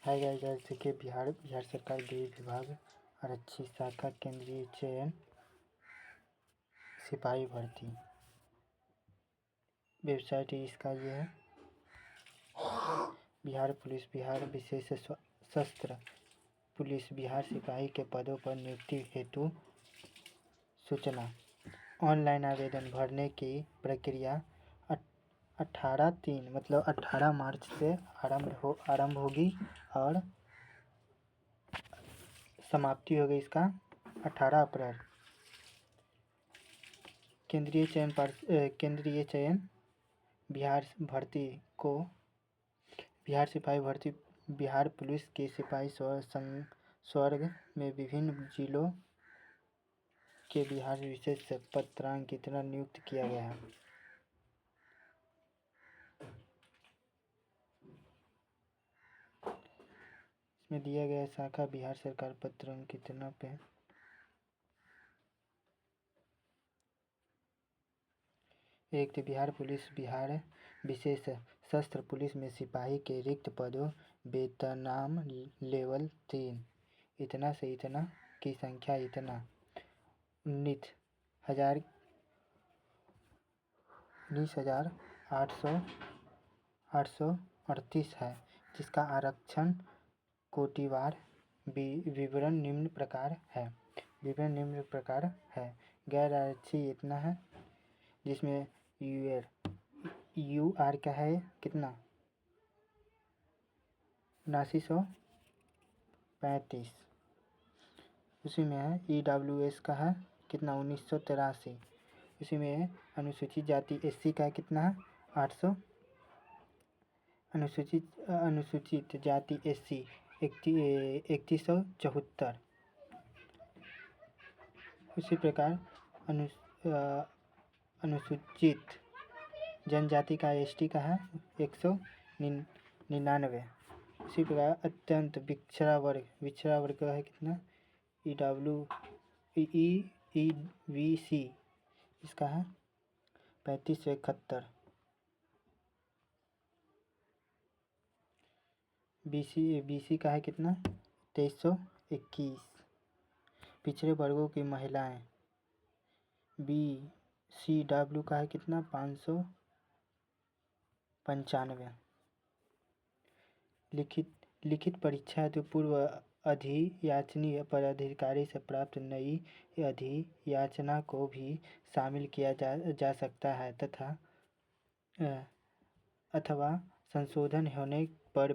Hi guys, आज देखिए बिहार सरकार गृह विभाग आरक्षी शाखा केंद्रीय चयन सिपाही भर्ती वेबसाइट इसका ये है। बिहार पुलिस, बिहार विशेष सशस्त्र पुलिस बिहार सिपाही के पदों पर नियुक्ति हेतु सूचना। ऑनलाइन आवेदन भरने की प्रक्रिया 18/3 मतलब 18 मार्च से आरंभ होगी और समाप्ति होगी इसका 18 अप्रैल। केंद्रीय चयन बिहार भर्ती को बिहार सिपाही भर्ती बिहार पुलिस के सिपाही स्वर्ग में विभिन्न जिलों के बिहार विशेष पत्रांकित नियुक्त किया गया है। इसमें दिया गया शाखा बिहार सरकार पत्रांकित पे एक तो बिहार पुलिस बिहार विशेष सशस्त्र पुलिस में सिपाही के रिक्त पदों वेतनाम लेवल 3 इतना से इतना की संख्या इतना 19,838 है, जिसका आरक्षण कोटिवार विवरण निम्न प्रकार है। गैर आरक्षी इतना है, जिसमें UR का है कितना 7935, उसी में है EWS का है कितना 1983, उसी में अनुसूचित जाति SC का कितना है 800, अनुसूचित जाति SC 3174। उसी प्रकार अनुसूचित जनजाति का ST का है 199। इसी प्रकार अत्यंत पिछड़ा वर्ग का है कितना EBC इसका है 3571। BC का है कितना 2321। पिछड़े वर्गों की महिलाएं BCW का है कितना 595। लिखित परीक्षा हेतु पूर्व अधियाचनी पदाधिकारी से प्राप्त नई अधियाचना को भी शामिल किया जा सकता है तथा अथवा संशोधन होने पर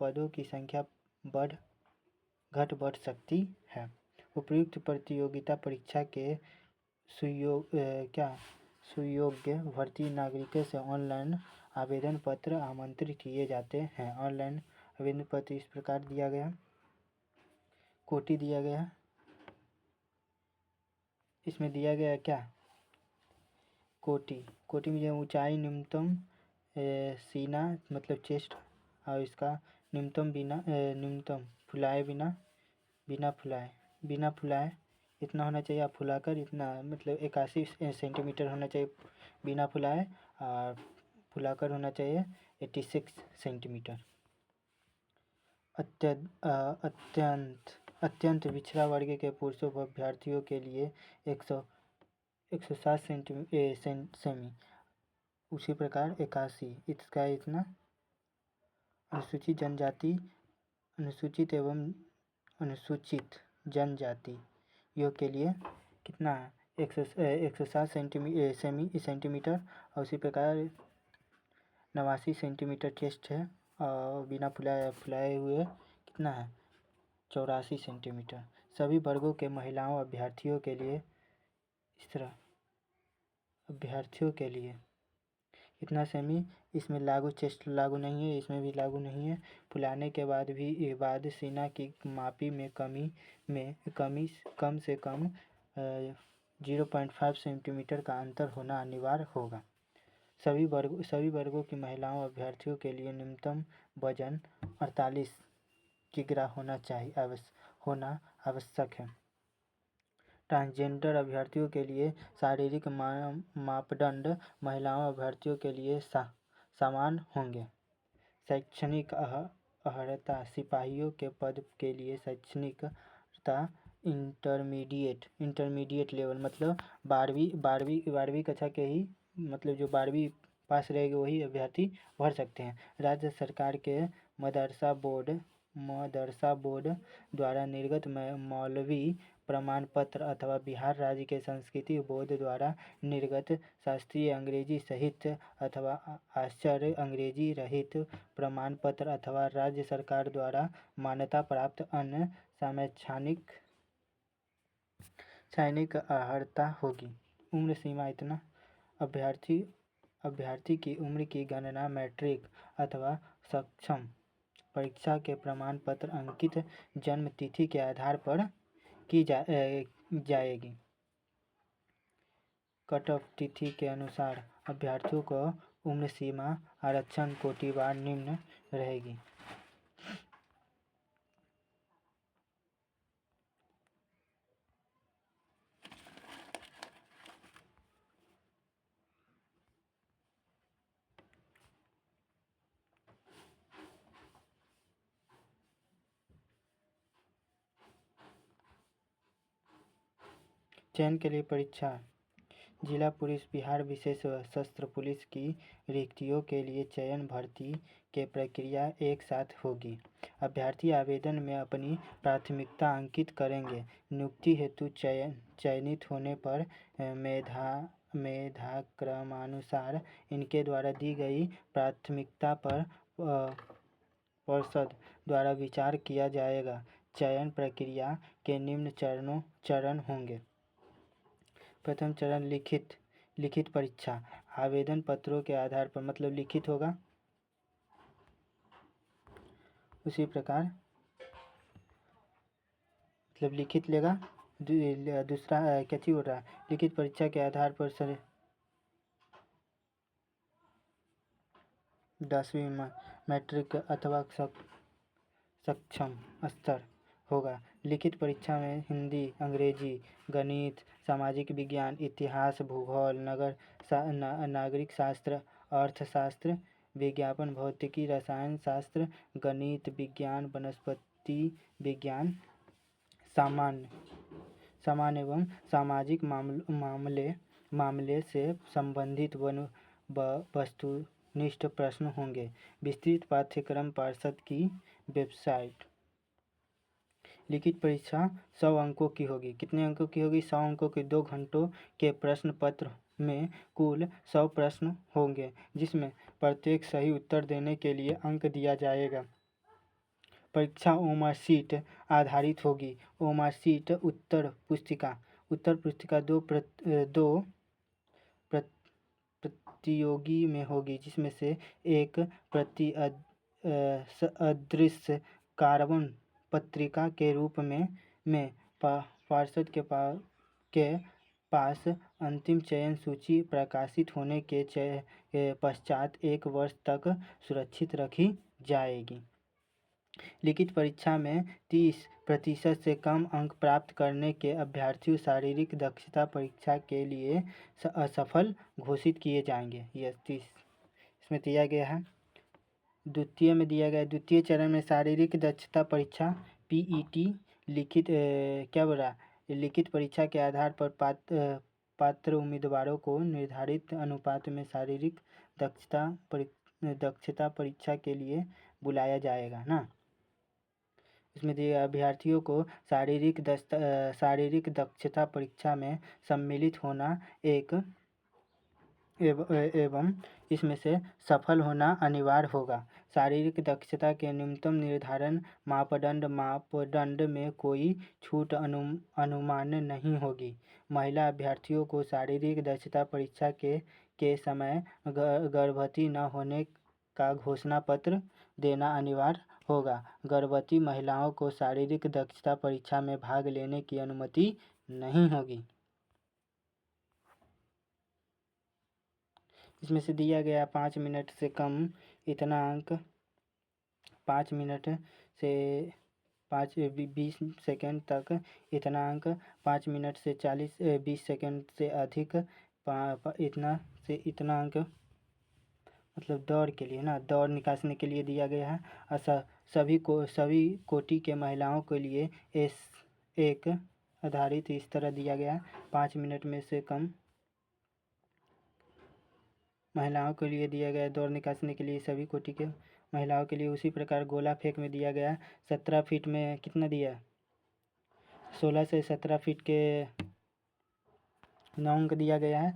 पदों की संख्या बढ़ सकती है। उपयुक्त प्रतियोगिता परीक्षा के सुयोग्य भर्ती नागरिकों से ऑनलाइन आवेदन पत्र आमंत्रित किए जाते हैं। ऑनलाइन आवेदन पत्र इस प्रकार दिया गया, कोटि दिया गया, इसमें दिया गया क्या कोटि में जो ऊंचाई न्यूनतम सीना मतलब चेस्ट और इसका न्यूनतम फुलाए बिना फुलाए इतना होना चाहिए। आप फुलाकर इतना मतलब 81 सेंटीमीटर होना चाहिए बिना फुलाए, और फुलाकर होना चाहिए 86 सेंटीमीटर। अत्यंत पिछड़ा वर्ग के पुरुषों व अभ्यर्थियों के लिए 107 सेमी, उसी प्रकार 81 इसका इतना। अनुसूचित एवं अनुसूचित जनजाति योग के लिए कितना है 107 सेंटीमीटर, और उसी प्रकार 89 सेंटीमीटर चेस्ट है, और बिना फुलाए हुए कितना है 84 सेंटीमीटर। सभी वर्गों के महिलाओं अभ्यर्थियों के लिए इस तरह इतना सेमी, इसमें चेस्ट लागू नहीं है, इसमें भी लागू नहीं है। फुलाने के बाद सीना की मापी में कम से कम 0.5 सेंटीमीटर का अंतर होना अनिवार्य होगा। सभी वर्गों की महिलाओं अभ्यर्थियों के लिए न्यूनतम वजन 48 किग्रा होना आवश्यक है। ट्रांसजेंडर अभ्यर्थियों के लिए शारीरिक मापदंड महिलाओं अभ्यर्थियों के लिए समान होंगे। शैक्षणिक अर्हता सिपाहियों के पद के लिए शैक्षणिक अर्हता इंटरमीडिएट लेवल मतलब 12वीं कक्षा के ही मतलब जो 12वीं पास रहेगी वही अभ्यर्थी भर सकते हैं। राज्य सरकार के मदरसा बोर्ड द्वारा निर्गत मौलवी प्रमाण पत्र अथवा बिहार राज्य के संस्कृति बोर्ड द्वारा निर्गत शास्त्रीय अंग्रेजी साहित्य अथवा आचार्य अंग्रेजी रहित प्रमाण पत्र अथवा राज्य सरकार द्वारा मान्यता प्राप्त अन्य शैक्षणिक अर्हता होगी। उम्र सीमा इतना अभ्यर्थी की उम्र की गणना मैट्रिक अथवा सक्षम परीक्षा के प्रमाण पत्र अंकित जन्म तिथि के आधार पर की जाएगी। कट ऑफ तिथि के अनुसार अभ्यर्थियों को उम्र सीमा आरक्षण कोटिवार निम्न रहेगी। चयन के लिए परीक्षा जिला पुलिस बिहार विशेष सशस्त्र पुलिस की रिक्तियों के लिए चयन भर्ती के प्रक्रिया एक साथ होगी। अभ्यर्थी आवेदन में अपनी प्राथमिकता अंकित करेंगे। नियुक्ति हेतु चयनित होने पर मेधाक्रमानुसार इनके द्वारा दी गई प्राथमिकता पर परिषद द्वारा विचार किया जाएगा। चयन प्रक्रिया के निम्न चरण होंगे। प्रथम चरण लिखित परीक्षा आवेदन पत्रों के आधार पर मतलब लिखित होगा। उसी प्रकार मतलब लिखित लेगा। दूसरा क्या चीज हो रहा है लिखित परीक्षा के आधार पर 10वीं मैट्रिक अथवा सक्षम स्तर होगा। लिखित परीक्षा में हिंदी अंग्रेजी गणित सामाजिक विज्ञान इतिहास भूगोल नागरिक शास्त्र अर्थशास्त्र विज्ञापन भौतिकी रसायन शास्त्र गणित विज्ञान वनस्पति विज्ञान सामान्य एवं सामाजिक मामले से संबंधित वस्तुनिष्ठ प्रश्न होंगे। विस्तृत पाठ्यक्रम पार्षद की वेबसाइट। लिखित परीक्षा 100 अंकों की होगी। कितने अंकों की होगी? 100 अंकों की। 2 घंटों के प्रश्न पत्र में कुल 100 प्रश्न होंगे जिसमें प्रत्येक सही उत्तर देने के लिए अंक दिया जाएगा। परीक्षा ओमर शीट आधारित होगी। ओमर शीट उत्तर पुस्तिका 2 प्रतियोगी में होगी जिसमें से एक प्रति अदृश्य कार्बन पत्रिका के रूप में पार्षद के पास अंतिम चयन सूची प्रकाशित होने के पश्चात 1 वर्ष तक सुरक्षित रखी जाएगी। लिखित परीक्षा में 30% से कम अंक प्राप्त करने के अभ्यर्थी शारीरिक दक्षता परीक्षा के लिए असफल घोषित किए जाएंगे। यह 30 इसमें दिया गया है। द्वितीय चरण में शारीरिक दक्षता परीक्षा पीईटी लिखित परीक्षा के आधार पर पात्र उम्मीदवारों को निर्धारित अनुपात में शारीरिक दक्षता परीक्षा के लिए बुलाया जाएगा ना। इसमें दिए अभ्यर्थियों को शारीरिक दक्षता परीक्षा में सम्मिलित होना एवं इसमें से सफल होना अनिवार्य होगा। शारीरिक दक्षता के न्यूनतम निर्धारण मापदंड में कोई छूट अनुमान्य नहीं होगी। महिला अभ्यर्थियों को शारीरिक दक्षता परीक्षा के समय गर्भवती न होने का घोषणा पत्र देना अनिवार्य होगा। गर्भवती महिलाओं को शारीरिक दक्षता परीक्षा में भाग लेने की अनुमति नहीं होगी। इसमें से दिया गया 5 मिनट से कम इतना अंक 5 मिनट से 20 सेकंड तक इतना अंक 5 मिनट से 20 सेकंड से अधिक इतना अंक मतलब दौड़ के लिए ना, दौड़ निकालने के लिए दिया गया है। और सभी कोटि के महिलाओं के लिए एक आधारित इस तरह दिया गया है, 5 मिनट में से कम महिलाओं के लिए दिया गया है दौड़ निकालने के लिए सभी कोटि के महिलाओं के लिए। उसी प्रकार गोला फेंक में दिया गया है 17 फीट में कितना दिया है, 16 से 17 फीट के 9 अंक दिया गया है।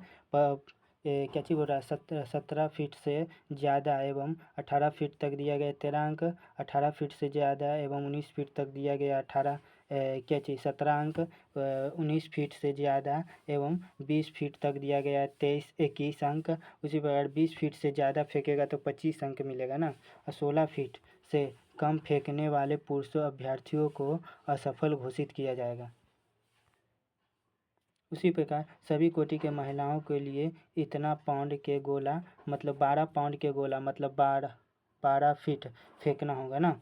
क्या चीज़ बोल रहा है, 17 फीट से ज़्यादा एवं 18 फीट तक दिया गया 13 अंक, 18 फीट से ज़्यादा एवं 19 फीट तक दिया गया 17 अंक, 19 फीट से ज़्यादा एवं 20 फीट तक दिया गया 21 अंक। उसी प्रकार 20 फीट से ज़्यादा फेंकेगा तो 25 अंक मिलेगा ना। और 16 फीट से कम फेंकने वाले पुरुषों अभ्यर्थियों को असफल घोषित किया जाएगा। उसी प्रकार सभी कोटि के महिलाओं के लिए इतना पाउंड के गोला मतलब 12 पाउंड के गोला मतलब 12 फीट फेंकना होगा ना।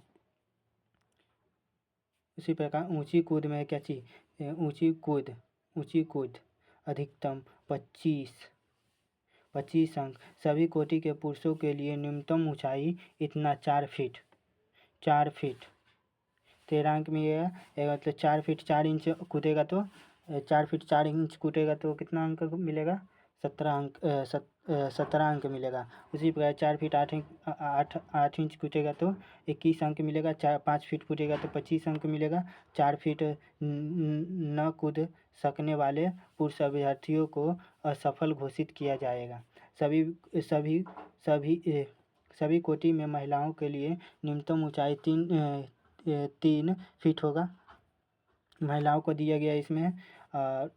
उसी प्रकार ऊंची कूद में क्या चीज, ऊंची कूद अधिकतम 25 अंक। सभी कोटि के पुरुषों के लिए न्यूनतम ऊंचाई इतना 4 फीट 13 अंक मिलेगा। मतलब 4 फीट 4 इंच कूदेगा तो 4 फीट 4 इंच कूदेगा तो कितना अंक मिलेगा, 17 अंक मिलेगा। उसी प्रकार 4 फीट 8 इंच कूदेगा तो 21 अंक मिलेगा। 5 फीट कूदेगा तो 25 अंक मिलेगा। 4 फीट न कूद सकने वाले पुरुष अभ्यर्थियों को असफल घोषित किया जाएगा। सभी कोटि में महिलाओं के लिए न्यूनतम ऊंचाई 3 फीट होगा, महिलाओं को दिया गया इसमें।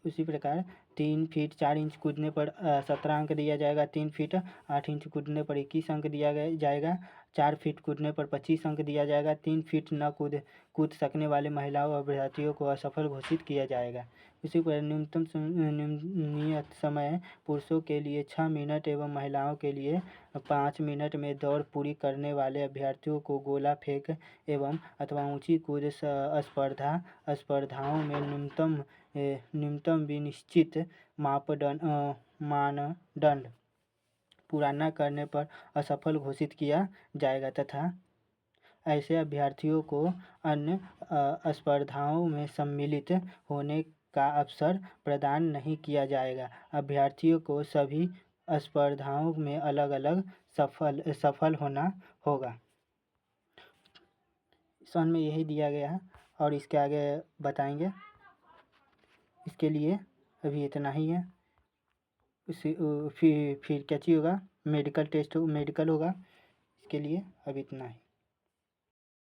उसी प्रकार 3 फीट 4 इंच कूदने पर 17 अंक दिया जाएगा। 3 फीट 8 इंच कूदने पर 21 अंक दिया जाएगा। 4 फीट कूदने पर 25 अंक दिया जाएगा। 3 फीट न कूद सकने वाले महिलाओं अभ्यर्थियों को असफल घोषित किया जाएगा। इसी पर न्यूनतम नियत समय पुरुषों के लिए 6 मिनट एवं महिलाओं के लिए 5 मिनट में दौड़ पूरी करने वाले अभ्यर्थियों को गोला फेंक एवं अथवा ऊंची कूद स्पर्धाओं में न्यूनतम विनिश्चित मानदंड पूरा न करने पर असफल घोषित किया जाएगा तथा ऐसे अभ्यर्थियों को अन्य स्पर्धाओं में सम्मिलित होने का अवसर प्रदान नहीं किया जाएगा। अभ्यर्थियों को सभी स्पर्धाओं में अलग अलग सफल होना होगा। सन में यही दिया गया है और इसके आगे बताएंगे। इसके लिए अभी इतना ही है। फिर क्या चाहिए होगा, मेडिकल टेस्ट मेडिकल होगा, इसके लिए अभी इतना ही।